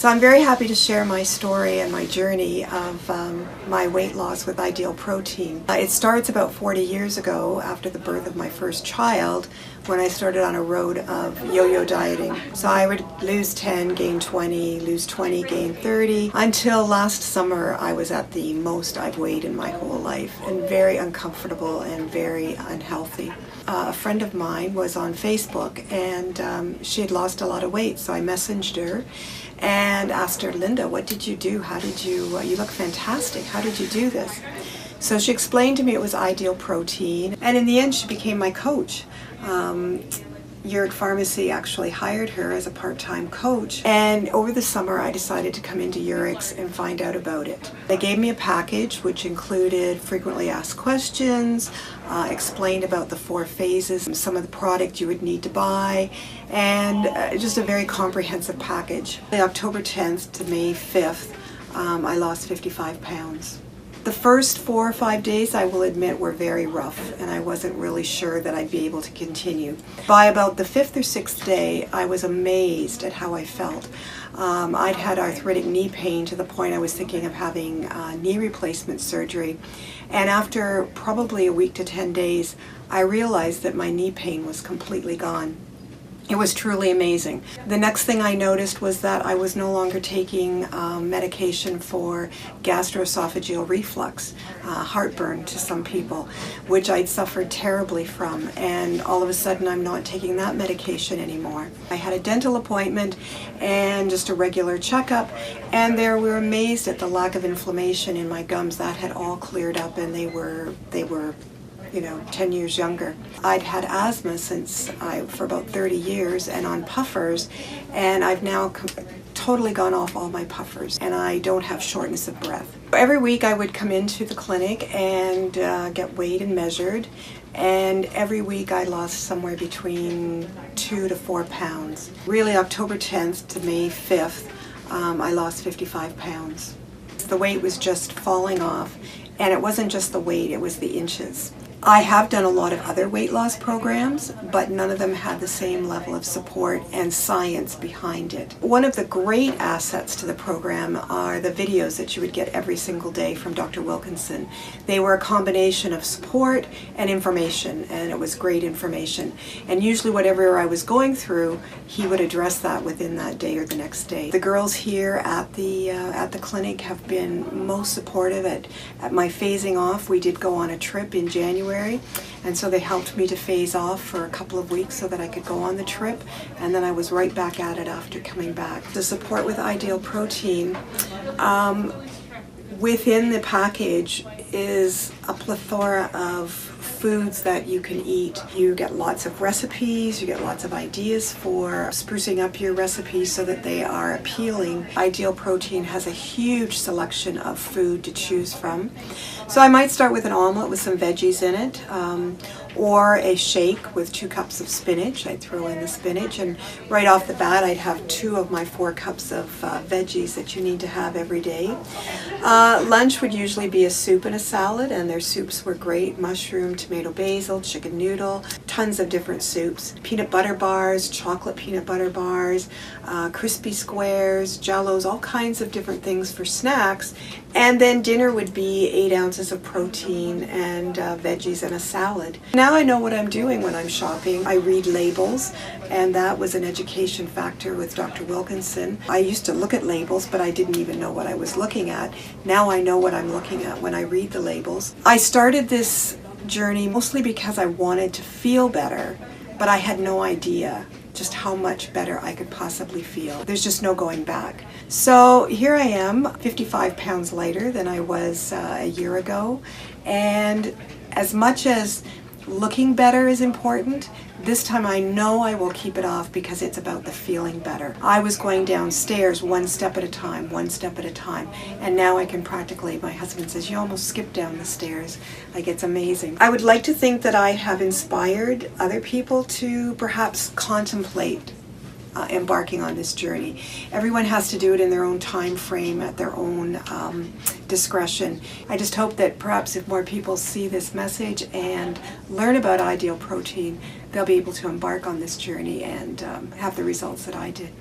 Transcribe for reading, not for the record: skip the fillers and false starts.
So I'm very happy to share my story and my journey of my weight loss with Ideal Protein. It starts about 40 years ago after the birth of my first child, when I started on a road of yo-yo dieting. So I would lose 10, gain 20, lose 20, gain 30, until last summer I was at the most I've weighed in my whole life, and very uncomfortable and very unhealthy. A friend of mine was on Facebook, and she had lost a lot of weight, so I messaged her and asked her, Linda, what did you do? How did you, you look fantastic. How did you do this? So she explained to me it was Ideal Protein, and in the end she became my coach. Uric Pharmacy actually hired her as a part-time coach, and over the summer I decided to come into Uric's and find out about it. They gave me a package which included frequently asked questions, explained about the 4 phases, some of the product you would need to buy, and just a very comprehensive package. October 10th to May 5th, I lost 55 pounds. The first 4 or 5 days, I will admit, were very rough, and I wasn't really sure that I'd be able to continue. By about the 5th or 6th day, I was amazed at how I felt. I'd had arthritic knee pain to the point I was thinking of having knee replacement surgery. And after probably a week to 10 days, I realized that my knee pain was completely gone. It was truly amazing. The next thing I noticed was that I was no longer taking medication for gastroesophageal reflux, heartburn to some people, which I'd suffered terribly from, and all of a sudden I'm not taking that medication anymore. I had a dental appointment and just a regular checkup, and we were amazed at the lack of inflammation in my gums. That had all cleared up, and they were 10 years younger. I'd had asthma for about 30 years and on puffers, and I've now totally gone off all my puffers, and I don't have shortness of breath. Every week I would come into the clinic and get weighed and measured, and every week I lost somewhere between 2 to 4 pounds. Really, October 10th to May 5th, I lost 55 pounds. The weight was just falling off, and it wasn't just the weight, it was the inches. I have done a lot of other weight loss programs, but none of them had the same level of support and science behind it. One of the great assets to the program are the videos that you would get every single day from Dr. Wilkinson. They were a combination of support and information, and it was great information. And usually whatever I was going through, he would address that within that day or the next day. The girls here at the clinic have been most supportive at my phasing off. We did go on a trip in January, and so they helped me to phase off for a couple of weeks so that I could go on the trip, and then I was right back at it after coming back. The support with Ideal Protein, within the package is a plethora of foods that you can eat. You get lots of recipes, you get lots of ideas for sprucing up your recipes so that they are appealing. Ideal Protein has a huge selection of food to choose from. So I might start with an omelet with some veggies in it, or a shake with 2 cups of spinach. I'd throw in the spinach, and right off the bat I'd have 2 of my 4 cups of veggies that you need to have every day. Lunch would usually be a soup and a salad, and their soups were great: mushroom, tomato basil, chicken noodle, tons of different soups. Peanut butter bars, chocolate peanut butter bars, crispy squares, jellos, all kinds of different things for snacks. And then dinner would be 8 ounces of protein and veggies and a salad. Now I know what I'm doing when I'm shopping. I read labels, and that was an education factor with Dr. Wilkinson. I used to look at labels, but I didn't even know what I was looking at. Now I know what I'm looking at when I read the labels. I started this journey mostly because I wanted to feel better, but I had no idea just how much better I could possibly feel. There's just no going back. So here I am, 55 pounds lighter than I was a year ago, and as much as looking better is important, this time I know I will keep it off because it's about the feeling better. I was going downstairs one step at a time, and now I can practically, my husband says, you almost skip down the stairs. Like, it's amazing. I would like to think that I have inspired other people to perhaps contemplate embarking on this journey. Everyone has to do it in their own time frame, at their own discretion. I just hope that perhaps if more people see this message and learn about Ideal Protein, they'll be able to embark on this journey and have the results that I did.